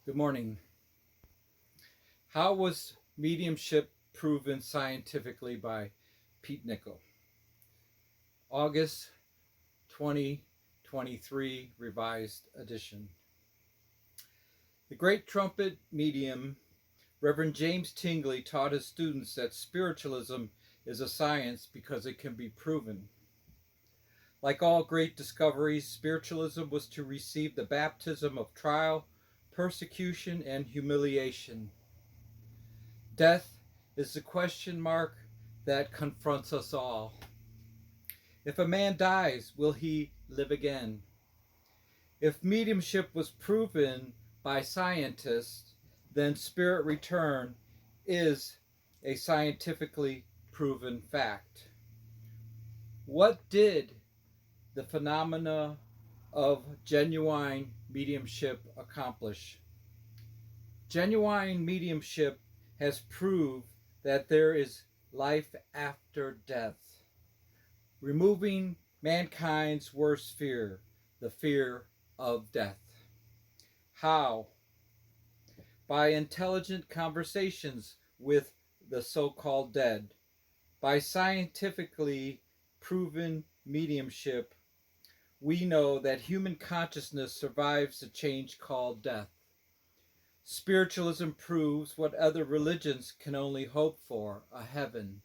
Good morning. How was mediumship proven scientifically by Pete Nickle? August 2023, revised edition. The great trumpet medium, Reverend James Tingley, taught his students that spiritualism is a science because it can be proven. Like all great discoveries, spiritualism was to receive the baptism of trial, persecution, and humiliation. Death is the question mark that confronts us all. If a man dies, will he live again? If mediumship was proven by scientists, then spirit return is a scientifically proven fact. What did the phenomena of genuine mediumship accomplish? Genuine mediumship has proved that there is life after death, removing mankind's worst fear, the fear of death. How? By intelligent conversations with the so-called dead, by scientifically proven mediumship. We know that human consciousness survives the change called death. Spiritualism proves what other religions can only hope for, a heaven.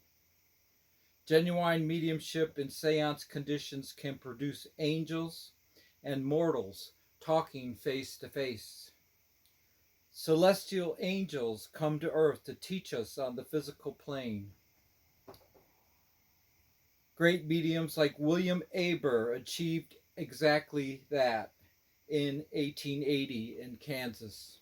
Genuine mediumship in seance conditions can produce angels and mortals talking face to face. Celestial angels come to earth to teach us on the physical plane. Great mediums like William Aber achieved exactly that in 1880 in Kansas.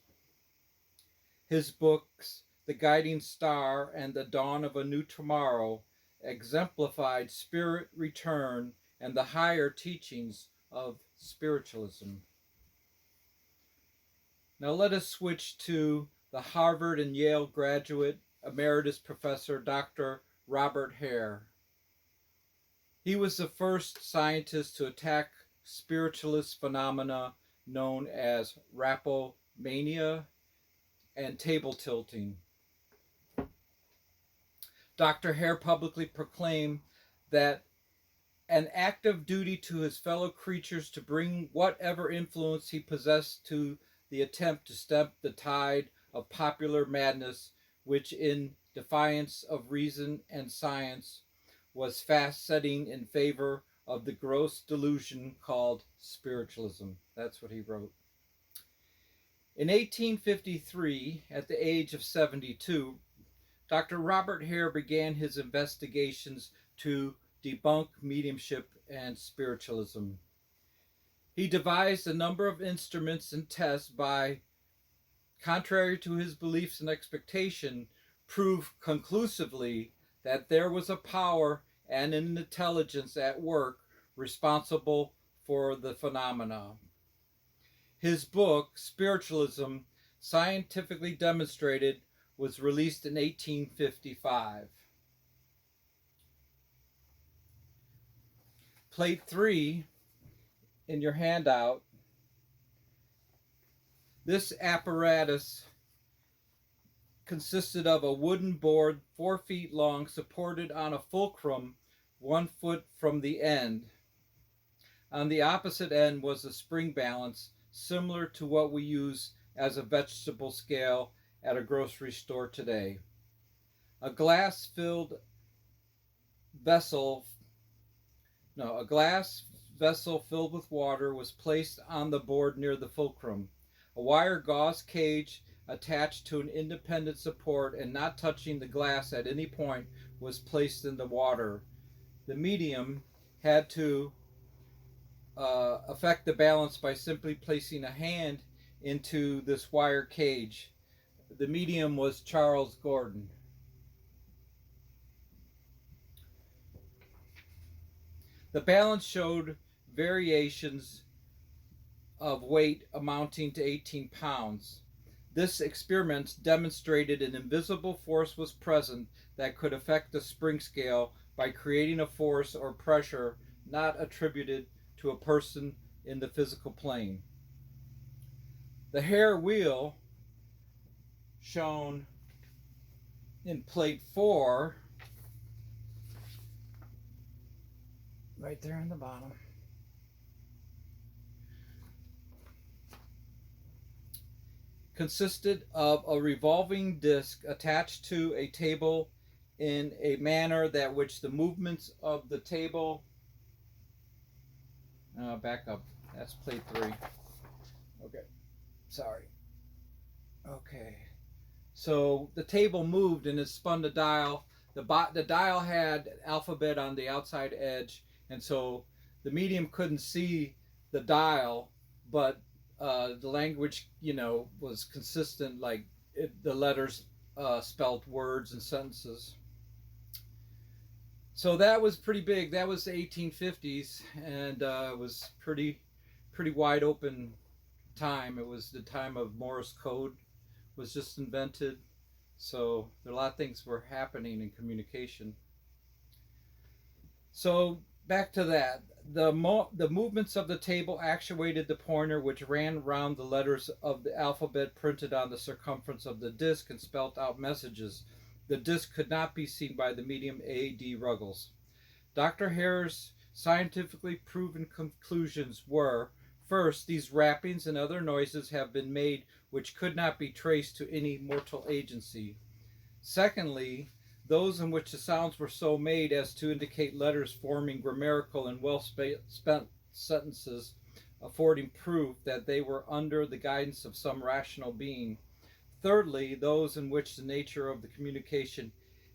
His books, The Guiding Star and The Dawn of a New Tomorrow, exemplified spirit return and the higher teachings of spiritualism. Now let us switch to the Harvard and Yale graduate emeritus professor Dr. Robert Hare. He was the first scientist to attack spiritualist phenomena known as rapomania and table tilting. Dr. Hare publicly proclaimed that an active duty to his fellow creatures to bring whatever influence he possessed to the attempt to stem the tide of popular madness, which in defiance of reason and science was fast setting in favor of the gross delusion called spiritualism. That's what he wrote. In 1853, at the age of 72, Dr. Robert Hare began his investigations to debunk mediumship and spiritualism. He devised a number of instruments and tests by, contrary to his beliefs and expectation, proved conclusively that there was a power and an intelligence at work responsible for the phenomena. His book, Spiritualism, Scientifically Demonstrated, was released in 1855. Plate 3 in your handout. This apparatus consisted of a wooden board 4 feet long supported on a fulcrum 1 foot from the end. On the opposite end was a spring balance similar to what we use as a vegetable scale at a grocery store today. A glass vessel filled with water was placed on the board near the fulcrum. A wire gauze cage attached to an independent support and not touching the glass at any point was placed in the water. The medium had to affect the balance by simply placing a hand into this wire cage. The medium was Charles Gordon. The balance showed variations of weight amounting to 18 pounds. This experiment demonstrated an invisible force was present that could affect the spring scale by creating a force or pressure not attributed to a person in the physical plane. The Hare wheel shown in plate 4, right there on the bottom. Consisted of a revolving disc attached to a table in a manner that which the movements of the table back up. That's plate 3. Okay. Sorry. Okay. So the table moved and it spun the dial. The dial had alphabet on the outside edge, and so the medium couldn't see the dial, but the language, was consistent. Like the letters spelled words and sentences. So that was pretty big. That was the 1850s, and it was pretty wide open time. It was the time of Morse code was just invented. So a lot of things were happening in communication. So back to that. The movements of the table actuated the pointer, which ran round the letters of the alphabet printed on the circumference of the disc and spelt out messages. The disc could not be seen by the medium A.D. Ruggles. Dr. Hare's scientifically proven conclusions were: first, these rappings and other noises have been made which could not be traced to any mortal agency. Secondly, those in which the sounds were so made as to indicate letters forming grammatical and well-spent sentences, affording proof that they were under the guidance of some rational being. Thirdly, those in which the nature of the communication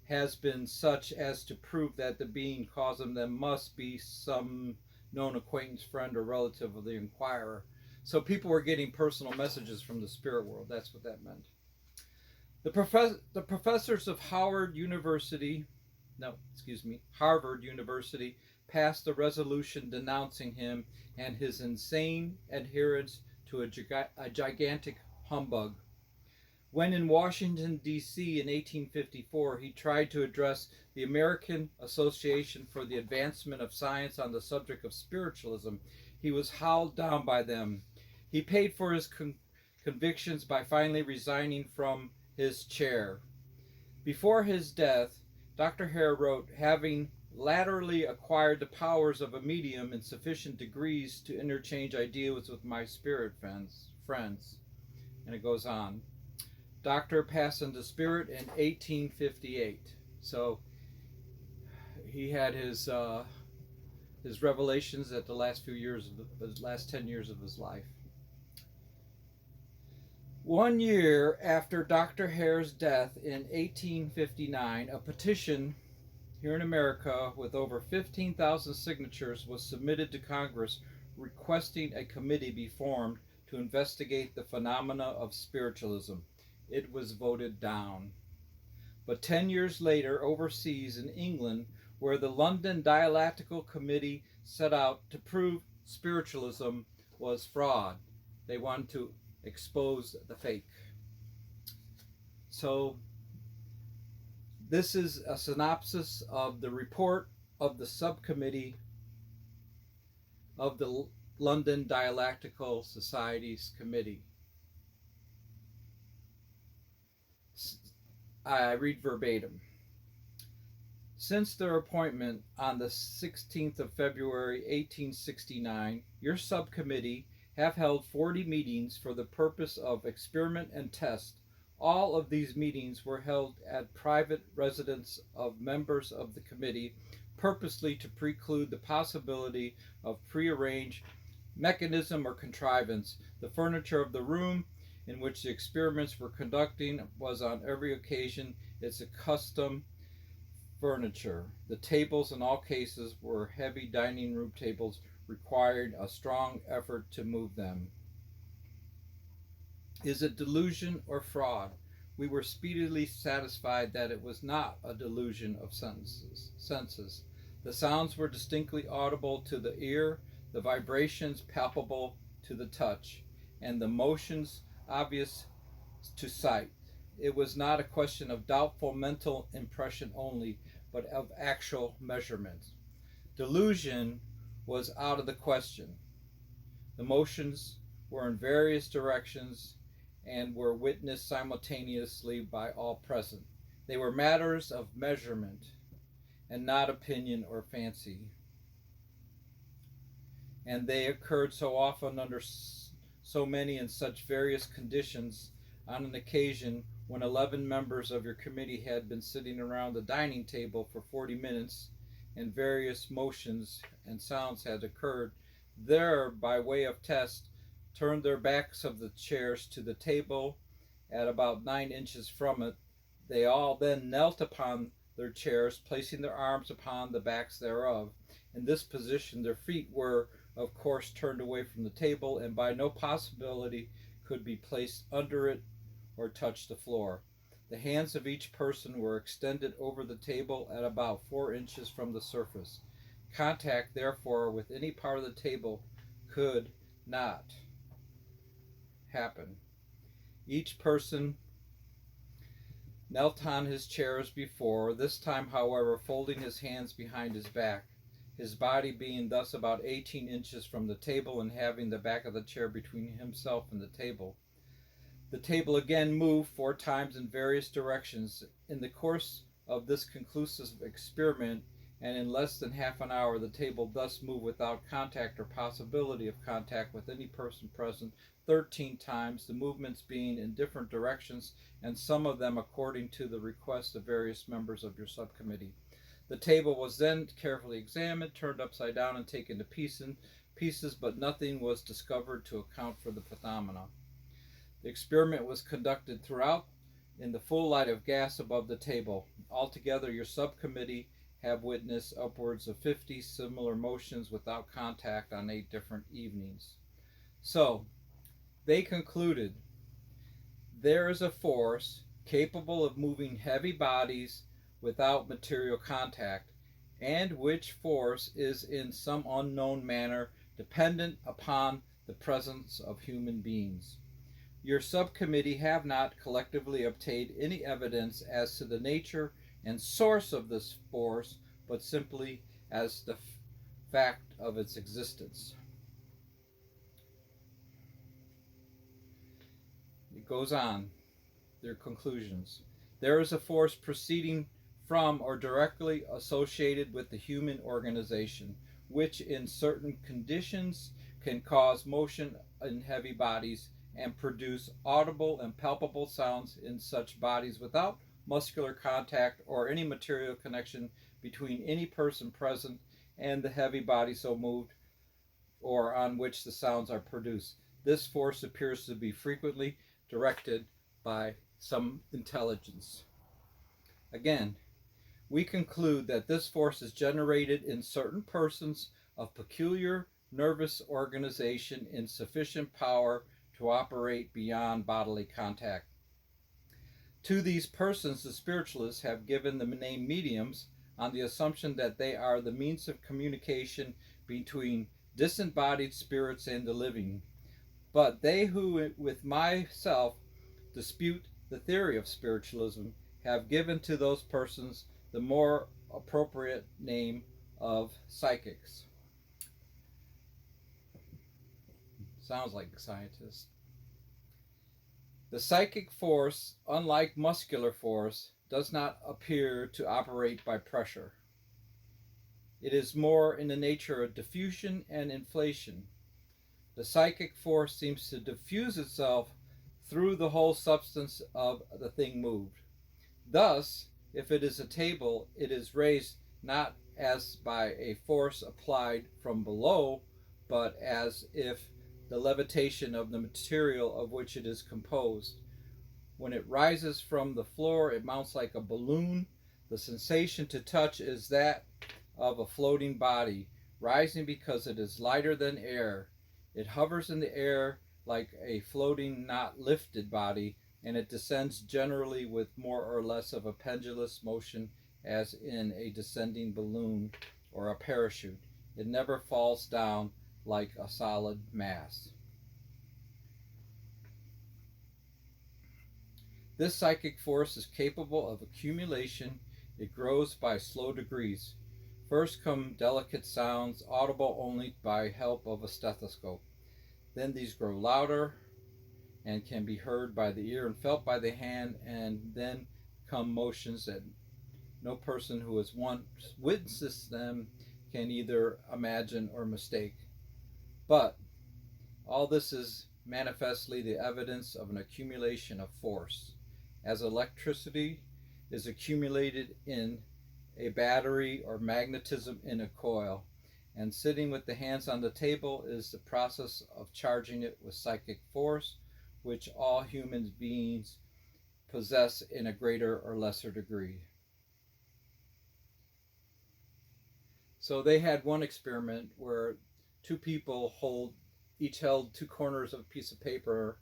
has been such as to prove that the being causing them must be some known acquaintance, friend, or relative of the inquirer. So people were getting personal messages from the spirit world. That's what that meant. The professors of Harvard University passed a resolution denouncing him and his insane adherence to a gigantic humbug. When in Washington, D.C. in 1854, he tried to address the American Association for the Advancement of Science on the subject of spiritualism, he was howled down by them. He paid for his convictions by finally resigning from his chair. Before his death, Dr. Hare wrote, having latterly acquired the powers of a medium in sufficient degrees to interchange ideas with my spirit friends. And it goes on. Doctor passed into spirit in 1858. So he had his revelations at the last 10 years of his life. 1 year after Dr. Hare's death in 1859, a petition here in America with over 15,000 signatures was submitted to Congress requesting a committee be formed to investigate the phenomena of spiritualism. It was voted down. But 10 years later, overseas in England, where the London Dialectical Committee set out to prove spiritualism was fraud, they wanted to expose the fake. So this is a synopsis of the report of the subcommittee of the London Dialectical Society's committee. I read verbatim. Since their appointment on the 16th of February 1869, your subcommittee have held 40 meetings for the purpose of experiment and test. All of these meetings were held at private residence of members of the committee, purposely to preclude the possibility of prearranged mechanism or contrivance. The furniture of the room in which the experiments were conducting was on every occasion its accustomed furniture. The tables in all cases were heavy dining room tables, required a strong effort to move them. Is it delusion or fraud? We were speedily satisfied that it was not a delusion of senses. The sounds were distinctly audible to the ear, the vibrations palpable to the touch, and the motions obvious to sight. It was not a question of doubtful mental impression only, but of actual measurement. Delusion was out of the question. The motions were in various directions, and were witnessed simultaneously by all present. They were matters of measurement and not opinion or fancy. And they occurred so often under so many and such various conditions. On an occasion when 11 members of your committee had been sitting around the dining table for 40 minutes, and various motions and sounds had occurred, there, by way of test, turned their backs of the chairs to the table at about 9 inches from it. They all then knelt upon their chairs, placing their arms upon the backs thereof. In this position their feet were, of course, turned away from the table, and by no possibility could be placed under it or touch the floor. The hands of each person were extended over the table at about 4 inches from the surface. Contact, therefore, with any part of the table could not happen. Each person knelt on his chair as before, this time, however, folding his hands behind his back, his body being thus about 18 inches from the table and having the back of the chair between himself and the table. The table again moved 4 times in various directions. In the course of this conclusive experiment, and in less than half an hour, the table thus moved without contact or possibility of contact with any person present 13 times, the movements being in different directions, and some of them according to the request of various members of your subcommittee. The table was then carefully examined, turned upside down, and taken to pieces, but nothing was discovered to account for the phenomena. The experiment was conducted throughout in the full light of gas above the table. Altogether, your subcommittee have witnessed upwards of 50 similar motions without contact on 8 different evenings. So, they concluded there is a force capable of moving heavy bodies without material contact, and which force is in some unknown manner dependent upon the presence of human beings. Your subcommittee have not collectively obtained any evidence as to the nature and source of this force, but simply as the fact of its existence. It goes on, their conclusions. There is a force proceeding from or directly associated with the human organization, which in certain conditions can cause motion in heavy bodies and produce audible and palpable sounds in such bodies without muscular contact or any material connection between any person present and the heavy body so moved or on which the sounds are produced. This force appears to be frequently directed by some intelligence. Again, we conclude that this force is generated in certain persons of peculiar nervous organization in sufficient power to operate beyond bodily contact. To these persons the spiritualists have given the name mediums on the assumption that they are the means of communication between disembodied spirits and the living. But they who, with myself, dispute the theory of spiritualism have given to those persons the more appropriate name of psychics. Sounds like a scientist. The psychic force, unlike muscular force, does not appear to operate by pressure. It is more in the nature of diffusion and inflation. The psychic force seems to diffuse itself through the whole substance of the thing moved. Thus, if it is a table, it is raised not as by a force applied from below, but as if the levitation of the material of which it is composed. When it rises from the floor, it mounts like a balloon. The sensation to touch is that of a floating body, rising because it is lighter than air. It hovers in the air like a floating, not lifted body, and it descends generally with more or less of a pendulous motion as in a descending balloon or a parachute. It never falls down like a solid mass. This psychic force is capable of accumulation. It grows by slow degrees. First come delicate sounds, audible only by help of a stethoscope. Then these grow louder and can be heard by the ear and felt by the hand, and then come motions that no person who has once witnessed them can either imagine or mistake. But all this is manifestly the evidence of an accumulation of force, as electricity is accumulated in a battery or magnetism in a coil, and sitting with the hands on the table is the process of charging it with psychic force, which all human beings possess in a greater or lesser degree. So they had one experiment where two people each held two corners of a piece of paper,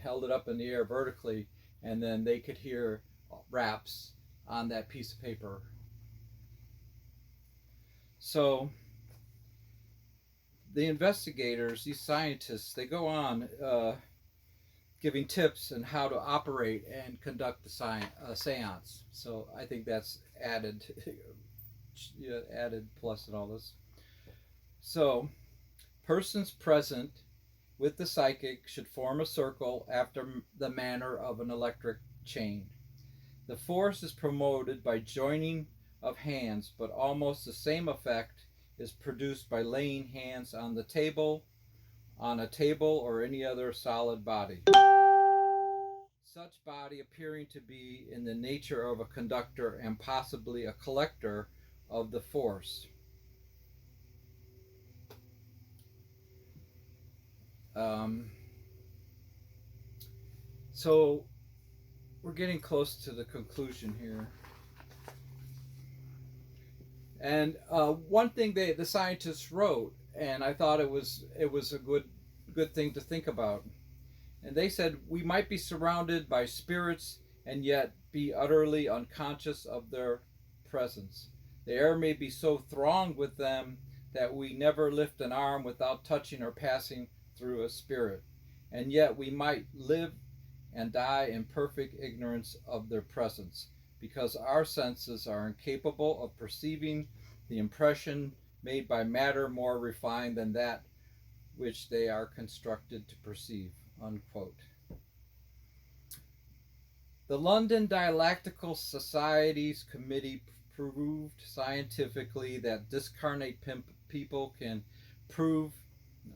held it up in the air vertically, and then they could hear raps on that piece of paper. So the investigators, these scientists, they go on giving tips on how to operate and conduct the seance. So I think that's added plus in all this. So persons present with the psychic should form a circle after the manner of an electric chain. The force is promoted by joining of hands, but almost the same effect is produced by laying hands on a table or any other solid body. Such body appearing to be in the nature of a conductor and possibly a collector of the force. So we're getting close to the conclusion here. And one thing the scientists wrote, and I thought it was a good thing to think about. And they said we might be surrounded by spirits and yet be utterly unconscious of their presence. The air may be so thronged with them that we never lift an arm without touching or passing through a spirit. And yet we might live and die in perfect ignorance of their presence, because our senses are incapable of perceiving the impression made by matter more refined than that which they are constructed to perceive. Unquote. The London Dialectical Society's committee proved scientifically that discarnate people can prove. No,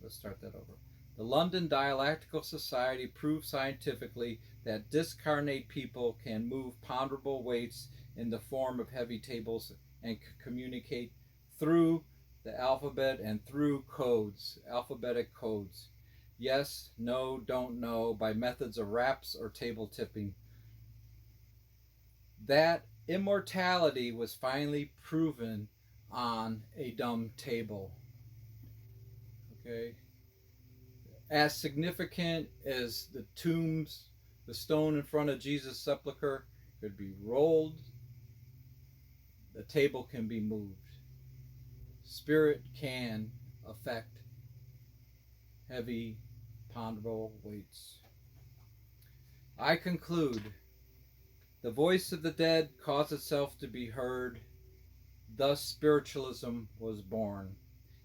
let's start that over. The London Dialectical Society proved scientifically that discarnate people can move ponderable weights in the form of heavy tables and communicate through the alphabet and through alphabetic codes. Yes, no, don't know, by methods of raps or table tipping. That immortality was finally proven on a dumb table. Okay? As significant as the tombs, the stone in front of Jesus' sepulcher could be rolled, the table can be moved. Spirit can affect heavy, ponderable weights. I conclude, the voice of the dead caused itself to be heard, thus spiritualism was born,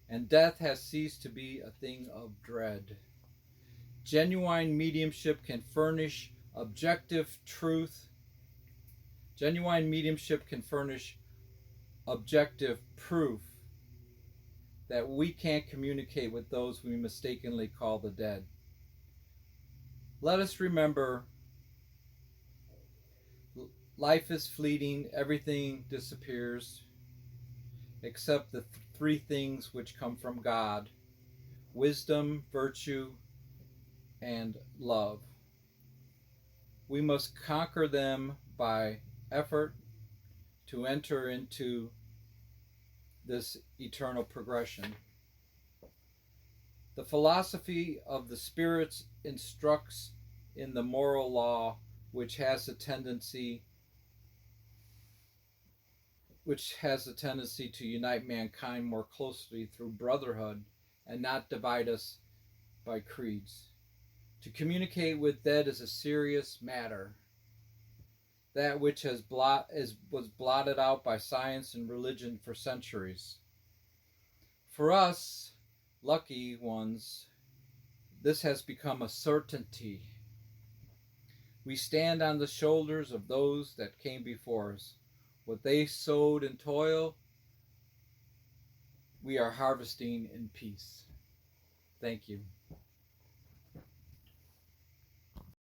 and death has ceased to be a thing of dread. Genuine mediumship can furnish objective truth. Genuine mediumship can furnish objective proof that we can't communicate with those we mistakenly call the dead. Let us remember, life is fleeting, everything disappears, except the three things which come from God: wisdom, virtue, and love. We must conquer them by effort to enter into this eternal progression. The philosophy of the spirits instructs in the moral law, which has a tendency to unite mankind more closely through brotherhood and not divide us by creeds. To communicate with dead is a serious matter. That which was blotted out by science and religion for centuries. For us, lucky ones, This has become a certainty. We stand on the shoulders of those that came before us. What they sowed in toil, we are harvesting in peace. Thank you.